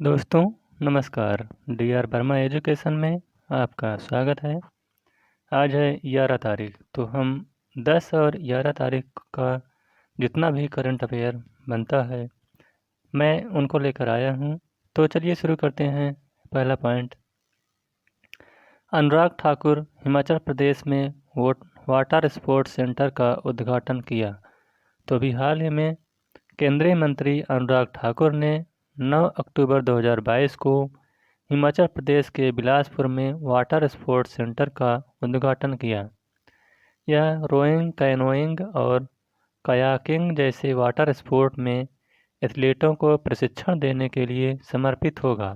दोस्तों नमस्कार। DR. Verma education में आपका स्वागत है। आज है 11 तारीख, तो हम 10 और 11 तारीख का जितना भी करंट अफेयर बनता है मैं उनको लेकर आया हूँ। तो चलिए शुरू करते हैं। पहला पॉइंट, अनुराग ठाकुर हिमाचल प्रदेश में वाटर स्पोर्ट्स सेंटर का उद्घाटन किया। तो अभी हाल ही में केंद्रीय मंत्री अनुराग ठाकुर ने 9 अक्टूबर 2022 को हिमाचल प्रदेश के बिलासपुर में वाटर स्पोर्ट्स सेंटर का उद्घाटन किया। यह रोइंग, कैनोइंग और कयाकिंग जैसे वाटर स्पोर्ट में एथलीटों को प्रशिक्षण देने के लिए समर्पित होगा।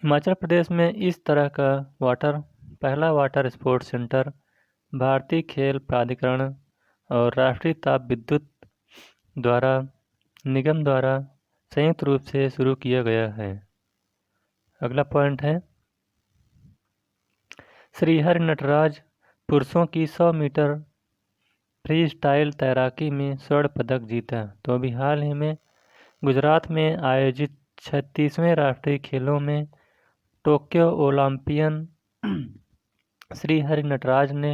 हिमाचल प्रदेश में इस तरह का पहला वाटर स्पोर्ट्स सेंटर भारतीय खेल प्राधिकरण और राष्ट्रीय ताप विद्युत निगम द्वारा संयुक्त रूप से शुरू किया गया है। अगला पॉइंट है, श्रीहरि नटराज पुरुषों की 100 मीटर फ्री स्टाइल तैराकी में स्वर्ण पदक जीता। तो अभी हाल ही में गुजरात में आयोजित 36वें राष्ट्रीय खेलों में टोक्यो ओलंपियन श्रीहरि नटराज ने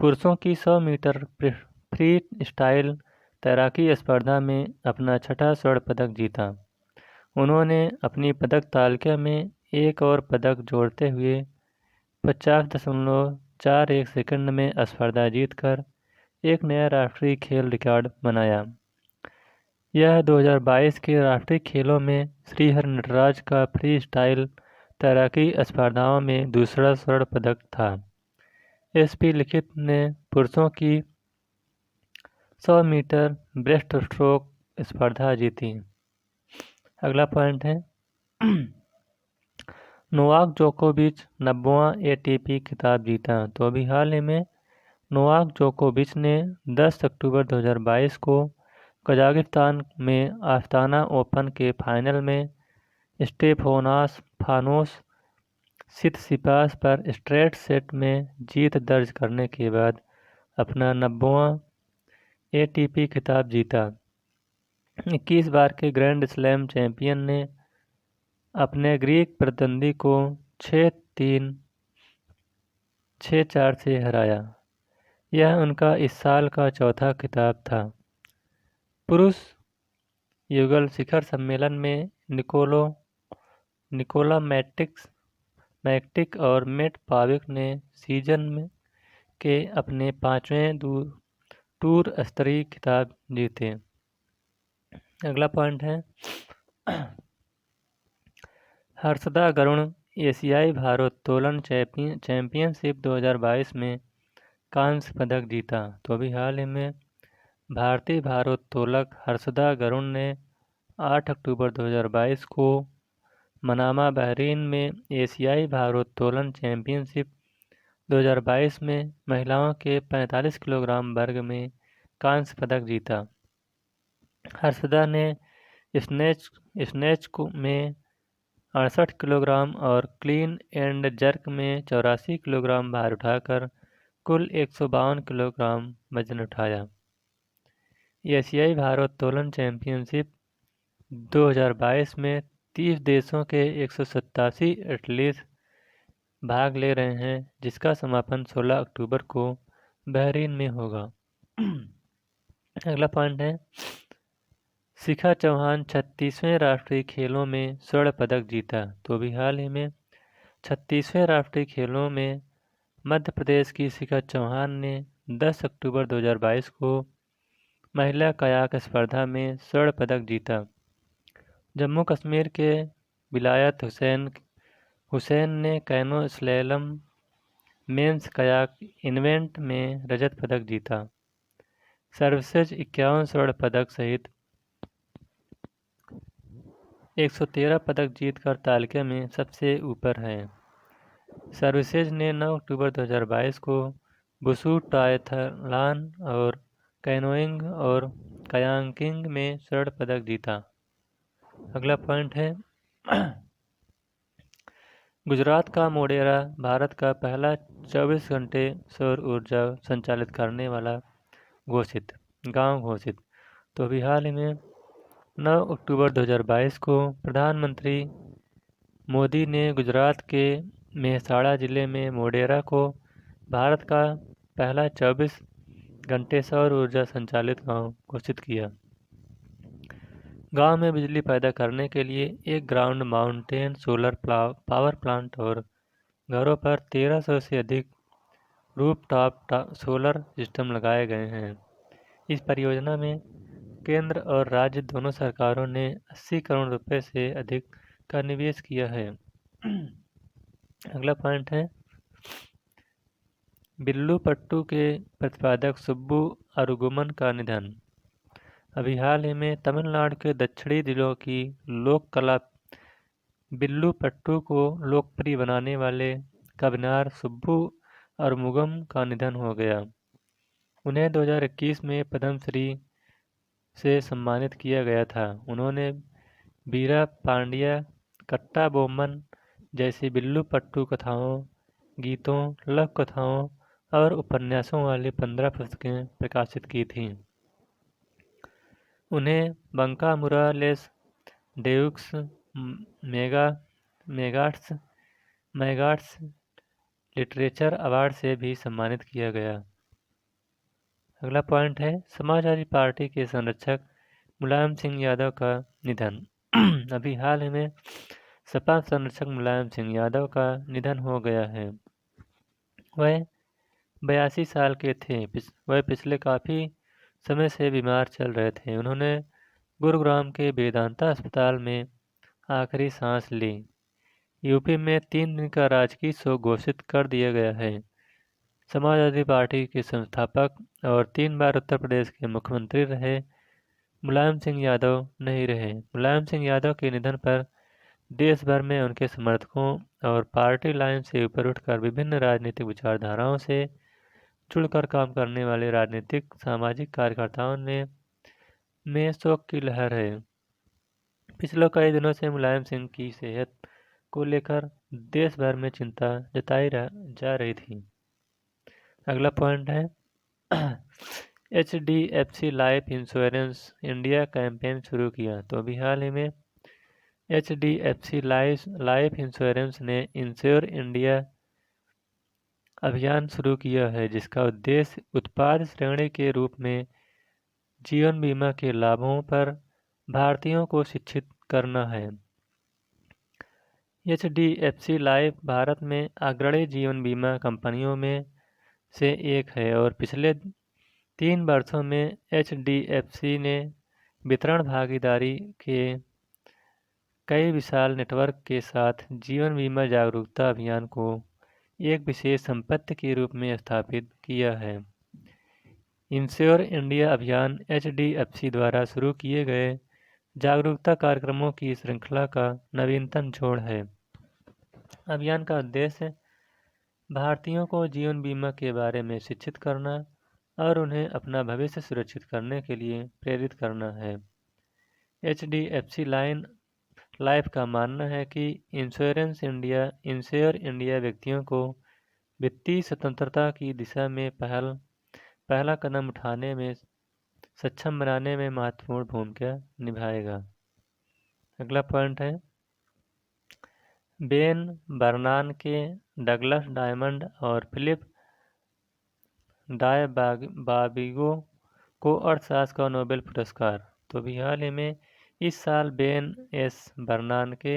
पुरुषों की 100 मीटर फ्री स्टाइल तैराकी स्पर्धा में अपना छठा स्वर्ण पदक जीता। उन्होंने अपनी पदक तालिका में एक और पदक जोड़ते हुए 50.41 सेकंड में स्पर्धा जीतकर एक नया राष्ट्रीय खेल रिकॉर्ड बनाया। यह 2022 के राष्ट्रीय खेलों में श्रीहरि नटराज का फ्री स्टाइल तैराकी स्पर्धाओं में दूसरा स्वर्ण पदक था। एस.पी. लिखित ने पुरुषों की 100 मीटर ब्रेस्ट स्ट्रोक स्पर्धा जीती। अगला पॉइंट है, नोवाक जोकोविच 90वां एटीपी खिताब जीता। तो अभी हाल ही में नोवाक जोकोविच ने 10 अक्टूबर 2022 को कजाकिस्तान में आस्ताना ओपन के फाइनल में फानोस सितसिपास पर स्ट्रेट सेट में जीत दर्ज करने के बाद अपना 90वां एटीपी खिताब जीता। 21 बार के ग्रैंड स्लैम चैंपियन ने अपने ग्रीक प्रतिद्वंदी को 6-3, 6-4 से हराया। यह उनका इस साल का चौथा खिताब था। पुरुष युगल शिखर सम्मेलन में निकोला मैक्टिक और मेट पाविक ने सीजन के अपने 5वें टूर स्तरीय खिताब जीते। अगला पॉइंट है, हर्षदा गरुड़ एशियाई भारोत्तोलन चैंपियनशिप 2022 में कांस्य पदक जीता। तो अभी हाल ही में भारतीय भारोत्तोलक हर्षदा गरुड़ ने 8 अक्टूबर 2022 को मनामा बहरीन में एशियाई भारोत्तोलन चैंपियनशिप 2022 में महिलाओं के 45 किलोग्राम वर्ग में कांस्य पदक जीता। हर्षदा ने स्नैच में 68 किलोग्राम और क्लीन एंड जर्क में 84 किलोग्राम भार उठाकर कुल 152 किलोग्राम वजन उठाया। एशियाई भारोत्तोलन चैंपियनशिप 2022 में 30 देशों के 187 एथलीट भाग ले रहे हैं, जिसका समापन 16 अक्टूबर को बहरीन में होगा। अगला पॉइंट है, शिखा चौहान 36वें राष्ट्रीय खेलों में स्वर्ण पदक जीता। तो अभी हाल ही में 36वें राष्ट्रीय खेलों में मध्य प्रदेश की शिखा चौहान ने 10 अक्टूबर 2022 को महिला कयाक स्पर्धा में स्वर्ण पदक जीता। जम्मू कश्मीर के विलायत हुसैन ने canoe slalom men's kayak event में रजत पदक जीता। सर्विसेज 51 स्वर्ण पदक सहित 113 पदक जीतकर तालिका में सबसे ऊपर है। सर्विसेज ने 9 अक्टूबर 2022 को वुशु ट्रायथलॉन और कैनोइंग और कयाकिंग में स्वर्ण पदक जीता। अगला पॉइंट है, गुजरात का मोढेरा भारत का पहला 24 घंटे सौर ऊर्जा संचालित करने वाला गांव घोषित। तो अभी हाल ही में 9 अक्टूबर 2022 को प्रधानमंत्री मोदी ने गुजरात के मेहसाणा जिले में मोढेरा को भारत का पहला 24 घंटे सौर ऊर्जा संचालित गांव घोषित किया। गांव में बिजली पैदा करने के लिए एक ground mountain solar power plant और घरों पर 1300 से अधिक रूफटॉप सोलर सिस्टम लगाए गए हैं। इस परियोजना में केंद्र और राज्य दोनों सरकारों ने 80 करोड़ रुपए से अधिक का निवेश किया है। अगला पॉइंट है बिल्लूपट्टू के प्रतिपादक सुब्बू अरुगुमन का निधन। अभी हाल ही में तमिलनाडु के दक्षिणी जिलों की लोक कला बिल्लूपट्टू को लोकप्रिय बनाने वाले कविनार सुब्बू अरुमुगम का निधन हो गया। उन्हें 2021 में पद्मश्री से सम्मानित किया गया था। उन्होंने वीरा पांडिया कट्टा बोम्मन जैसी बिल्लूपट्टू कथाओं, गीतों, लघु कथाओं और उपन्यासों वाली 15 पुस्तकें प्रकाशित की थीं। उन्हें बंका लेस डेउक्स मैगाट्स लिटरेचर अवार्ड से भी सम्मानित किया गया। अगला पॉइंट है समाजवादी पार्टी के संरक्षक मुलायम सिंह यादव का निधन। अभी हाल ही में सपा संरक्षक मुलायम सिंह यादव का निधन हो गया है। वह 82 साल के थे। वह पिछले काफ़ी समय से बीमार चल रहे थे। उन्होंने गुरुग्राम के वेदांता अस्पताल में आखिरी सांस ली। यूपी में 3 दिन का राजकीय शोक घोषित कर दिया गया है। समाजवादी पार्टी के संस्थापक और 3 बार उत्तर प्रदेश के मुख्यमंत्री रहे मुलायम सिंह यादव नहीं रहे। मुलायम सिंह यादव के निधन पर देश भर में उनके समर्थकों और पार्टी लाइन से ऊपर उठकर विभिन्न राजनीतिक विचारधाराओं से जुड़कर काम करने वाले राजनीतिक सामाजिक कार्यकर्ताओं में शोक की लहर है। पिछले कई दिनों से मुलायम सिंह की सेहत को लेकर देश भर में चिंता जताई जा रही थी। अगला पॉइंट है HDFC life insurance India campaign शुरू किया। तो अभी हाल ही में HDFC लाइफ इंश्योरेंस ने इंश्योर इंडिया अभियान शुरू किया है, जिसका उद्देश्य उत्पाद श्रेणी के रूप में जीवन बीमा के लाभों पर भारतीयों को शिक्षित करना है। HDFC लाइफ भारत में अग्रणी जीवन बीमा कंपनियों में से एक है और पिछले 3 वर्षों में HDFC ने वितरण भागीदारी के कई विशाल नेटवर्क के साथ जीवन बीमा जागरूकता अभियान को एक विशेष संपत्ति के रूप में स्थापित किया है। इंश्योर इंडिया अभियान HDFC द्वारा शुरू किए गए जागरूकता कार्यक्रमों की श्रृंखला का नवीनतम जोड़ है। अभियान का उद्देश्य भारतीयों को जीवन बीमा के बारे में शिक्षित करना और उन्हें अपना भविष्य सुरक्षित करने के लिए प्रेरित करना है। HDFC लाइफ का मानना है कि इंश्योर इंडिया व्यक्तियों को वित्तीय स्वतंत्रता की दिशा में पहला कदम उठाने में सक्षम बनाने में महत्वपूर्ण भूमिका निभाएगा। अगला पॉइंट है बेन बर्नान के डगलस डायमंड और फिलिप डायबाबिगो को अर्थशास्त्र का नोबेल पुरस्कार। तो अभी हाल ही में इस साल बेन एस बर्नान के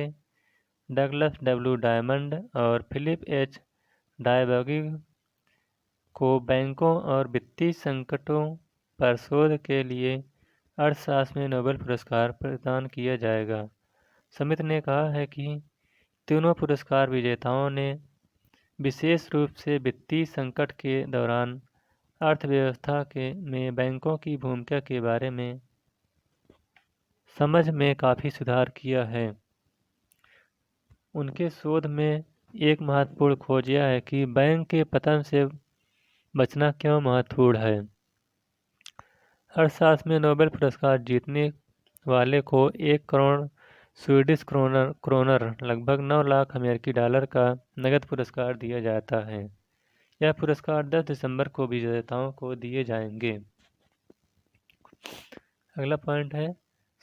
डगलस डब्ल्यू डायमंड और फिलिप एच डायबागिगो को बैंकों और वित्तीय संकटों पर शोध के लिए अर्थशास्त्र में नोबेल पुरस्कार प्रदान किया जाएगा। समिति ने कहा है कि तीनों पुरस्कार विजेताओं ने विशेष रूप से वित्तीय संकट के दौरान अर्थव्यवस्था में बैंकों की भूमिका के बारे में समझ में काफ़ी सुधार किया है। उनके शोध में एक महत्वपूर्ण खोज यह है कि बैंक के पतन से बचना क्यों महत्वपूर्ण है। अर्थशास्त्र में नोबेल पुरस्कार जीतने वाले को 1 करोड़ स्वीडिश क्रोनर लगभग 9 लाख अमेरिकी डॉलर का नगद पुरस्कार दिया जाता है। यह पुरस्कार 10 दिसंबर को विजेताओं को दिए जाएंगे। अगला पॉइंट है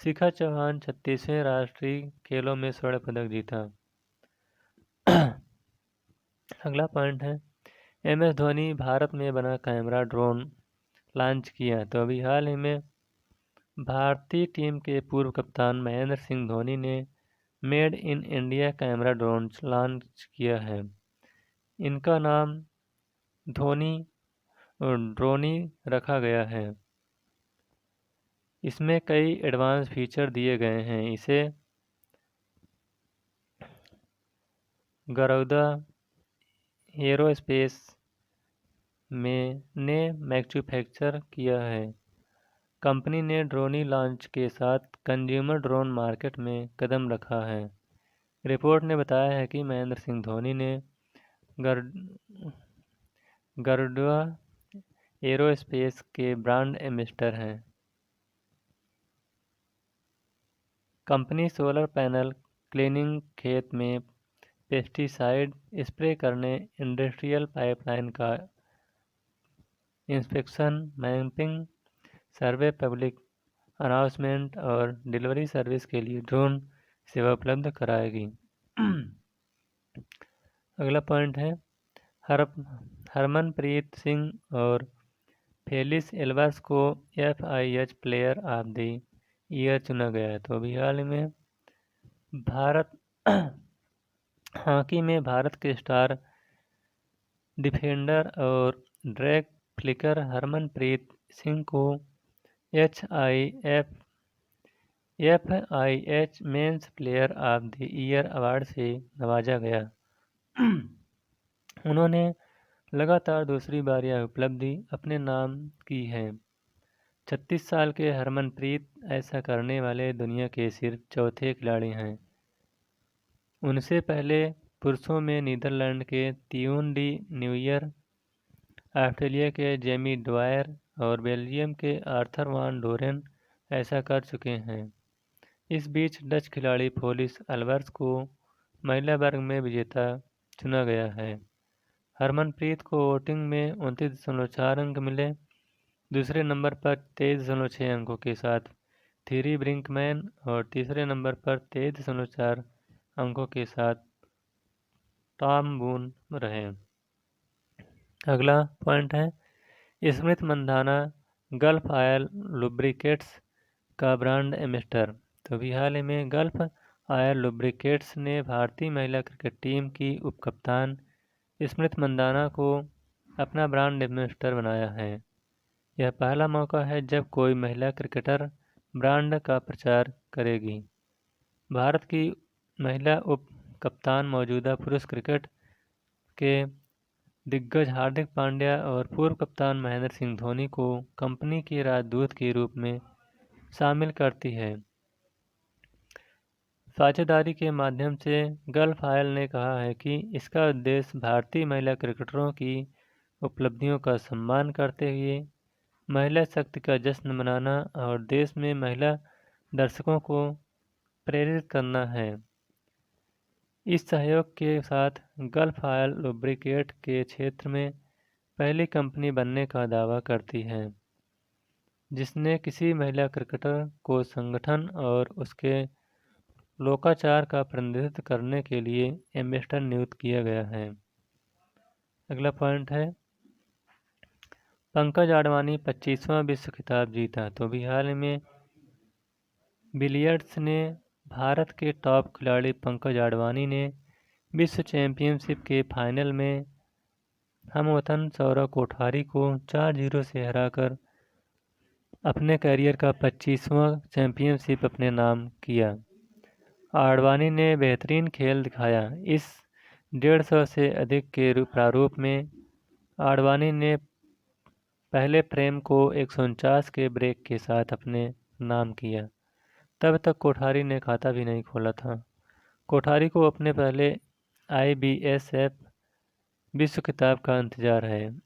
शिखा चौहान 36वें राष्ट्रीय खेलों में स्वर्ण पदक जीता। अगला पॉइंट है MS धोनी भारत में बना कैमरा ड्रोन लॉन्च किया। तो अभी हाल ही में भारतीय टीम के पूर्व कप्तान महेंद्र सिंह धोनी ने made in India camera drone launch किया है। इनका नाम धोनी ड्रोनी रखा गया है। इसमें कई एडवांस फीचर दिए गए हैं। इसे गरुड़ा एरोस्पेस ने मैन्युफैक्चर किया है। कंपनी ने ड्रोनी लॉन्च के साथ कंज्यूमर ड्रोन मार्केट में कदम रखा है। रिपोर्ट ने बताया है कि महेंद्र सिंह धोनी ने गरुड़ा एरोस्पेस के ब्रांड एम्बेसडर हैं। कंपनी सोलर पैनल क्लीनिंग, खेत में पेस्टिसाइड स्प्रे करने, इंडस्ट्रियल पाइपलाइन का इंस्पेक्शन, मैपिंग, सर्वे, पब्लिक अनाउंसमेंट और डिलीवरी सर्विस के लिए ड्रोन सेवा उपलब्ध कराएगी। अगला पॉइंट है हरमनप्रीत सिंह और फेलिस एल्बर्स को FIH player of the year चुना गया है। तो अभी हाल में भारत हॉकी में भारत के स्टार डिफेंडर और ड्रैग फ्लिकर हरमनप्रीत सिंह को FIH men's player of the year award से नवाजा गया। उन्होंने लगातार दूसरी बार यह उपलब्धि अपने नाम की है। 36 साल के हरमनप्रीत ऐसा करने वाले दुनिया के सिर्फ चौथे खिलाड़ी हैं। उनसे पहले पुरुषों में नीदरलैंड के तियोन डी न्यूयर, ऑस्ट्रेलिया के जेमी ड्वायर और बेल्जियम के आर्थर वान डोरेन ऐसा कर चुके हैं। इस बीच डच खिलाड़ी फेलिस एल्बर्स को महिला वर्ग में विजेता चुना गया है। हरमनप्रीत को वोटिंग में 29.4 अंक मिले। दूसरे नंबर पर 23.6 अंकों के साथ थीरी ब्रिंकमैन और तीसरे नंबर पर 23.4 अंकों के साथ टॉम बून रहे। अगला पॉइंट है Smriti Mandhana gulf oil lubricates का ब्रांड एम्बेसडर। तो अभी हाल ही में गल्फ ऑयल लुब्रिकेट्स ने भारतीय महिला क्रिकेट टीम की उपकप्तान स्मृति मंधाना को अपना ब्रांड एम्बेसडर बनाया है। यह पहला मौका है जब कोई महिला क्रिकेटर ब्रांड का प्रचार करेगी। भारत की महिला उप कप्तान मौजूदा पुरुष क्रिकेट के दिग्गज हार्दिक पांड्या और पूर्व कप्तान महेंद्र सिंह धोनी को कंपनी के राजदूत के रूप में शामिल करती है। साझेदारी के माध्यम से गल्फ ऑयल ने कहा है कि इसका उद्देश्य भारतीय महिला क्रिकेटरों की उपलब्धियों का सम्मान करते हुए महिला शक्ति का जश्न मनाना और देश में महिला दर्शकों को प्रेरित करना है। इस सहयोग के साथ गल्फ ऑयल लुब्रिकेट के क्षेत्र में पहली कंपनी बनने का दावा करती है जिसने किसी महिला क्रिकेटर को संगठन और उसके लोकाचार का प्रतिनिधित्व करने के लिए एम्बेसडर नियुक्त किया गया है। अगला पॉइंट है पंकज आडवाणी 25वां विश्व खिताब जीता। तो अभी हाल में बिलियर्ड्स ने भारत के टॉप खिलाड़ी पंकज आडवाणी ने विश्व चैंपियनशिप के फाइनल में हमवतन सौरव कोठारी को 4-0 से हराकर अपने कैरियर का 25वां चैंपियनशिप अपने नाम किया। आडवाणी ने बेहतरीन खेल दिखाया। इस 150 से अधिक के प्रारूप में आडवाणी ने पहले फ्रेम को 149 के ब्रेक के साथ अपने नाम किया। तब तक कोठारी ने खाता भी नहीं खोला था। कोठारी को अपने पहले IBSF विश्व खिताब का इंतजार है।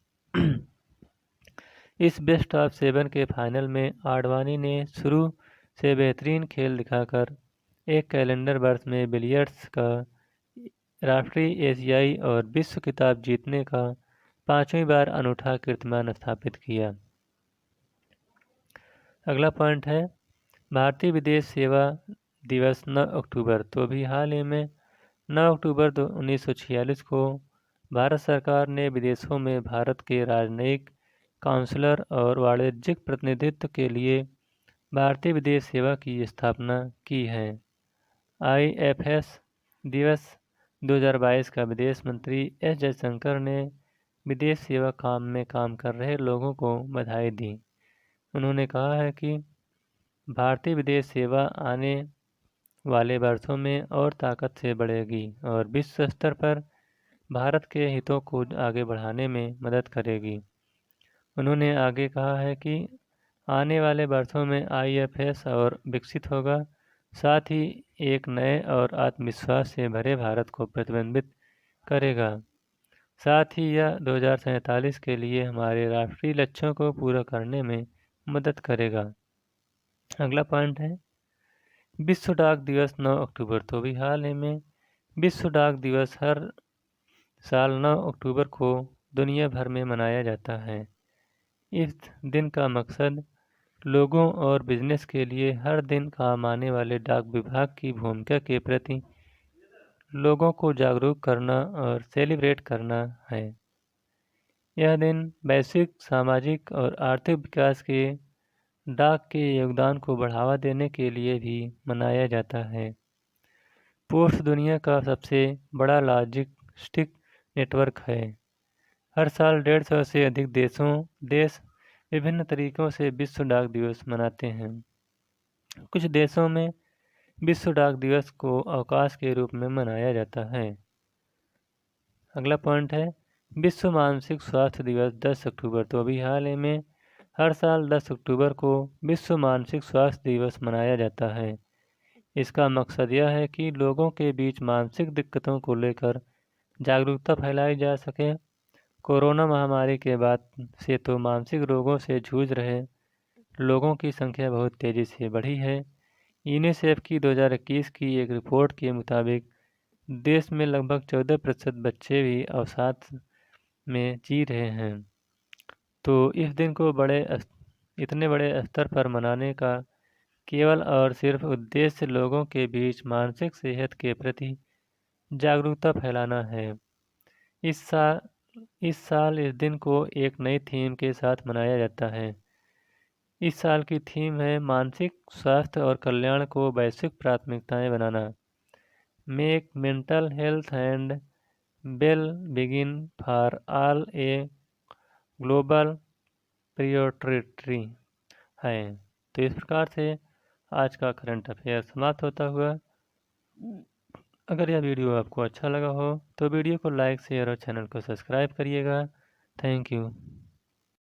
इस बेस्ट ऑफ 7 के फाइनल में आडवाणी ने शुरू से बेहतरीन खेल दिखाकर एक कैलेंडर वर्ष में बिलियर्ड्स का राष्ट्रीय, एशियाई और विश्व खिताब जीतने का 5वीं बार अनूठा कीर्तिमान स्थापित किया। अगला पॉइंट है भारतीय विदेश सेवा दिवस 9 अक्टूबर। तो अभी हाल ही में 9 अक्टूबर 1946 को भारत सरकार ने विदेशों में भारत के राजनयिक, काउंसलर और वाणिज्यिक प्रतिनिधित्व के लिए भारतीय विदेश सेवा की स्थापना की है। IFS दिवस 2022 का विदेश मंत्री एस जयशंकर ने विदेश सेवा काम में काम कर रहे लोगों को बधाई दी। उन्होंने कहा है कि भारतीय विदेश सेवा आने वाले वर्षों में और ताकत से बढ़ेगी और विश्व स्तर पर भारत के हितों को आगे बढ़ाने में मदद करेगी। उन्होंने आगे कहा है कि आने वाले वर्षों में IFS और विकसित होगा, साथ ही एक नए और आत्मविश्वास से भरे भारत को प्रतिबिंबित करेगा। साथ ही यह 2047 के लिए हमारे राष्ट्रीय लक्ष्यों को पूरा करने में मदद करेगा। अगला पॉइंट है विश्व डाक दिवस 9 अक्टूबर। तो अभी हाल ही में विश्व डाक दिवस हर साल 9 अक्टूबर को दुनिया भर में मनाया जाता है। इस दिन का मकसद लोगों और बिजनेस के लिए हर दिन काम आने वाले डाक विभाग की भूमिका के प्रति लोगों को जागरूक करना और सेलिब्रेट करना है। यह दिन वैश्विक, सामाजिक और आर्थिक विकास के डाक के योगदान को बढ़ावा देने के लिए भी मनाया जाता है। पोस्ट दुनिया का सबसे बड़ा लॉजिस्टिक नेटवर्क है। हर साल 150 से अधिक देश विभिन्न तरीकों से विश्व डाक दिवस मनाते हैं। कुछ देशों में विश्व डाक दिवस को अवकाश के रूप में मनाया जाता है। अगला पॉइंट है विश्व मानसिक स्वास्थ्य दिवस 10 अक्टूबर। तो अभी हाल ही में हर साल 10 अक्टूबर को विश्व मानसिक स्वास्थ्य दिवस मनाया जाता है। इसका मकसद यह है कि लोगों के बीच मानसिक दिक्कतों को लेकर जागरूकता फैलाई जा सके। कोरोना महामारी के बाद से तो मानसिक रोगों से जूझ रहे लोगों की संख्या बहुत तेज़ी से बढ़ी है। यूनिसेफ की 2021 की एक रिपोर्ट के मुताबिक देश में लगभग 14% बच्चे भी अवसाद में जी रहे हैं। तो इस दिन को इतने बड़े स्तर पर मनाने का केवल और सिर्फ उद्देश्य लोगों के बीच मानसिक सेहत के प्रति जागरूकता फैलाना है। इस साल इस दिन को एक नई थीम के साथ मनाया जाता है। इस साल की थीम है मानसिक स्वास्थ्य और कल्याण को वैश्विक प्राथमिकताएं बनाना। Make mental health and well बिगिन for all a global priority है। तो इस प्रकार से आज का करंट अफेयर समाप्त होता हुआ। अगर यह वीडियो आपको अच्छा लगा हो तो वीडियो को लाइक, शेयर और चैनल को सब्सक्राइब करिएगा। Thank you.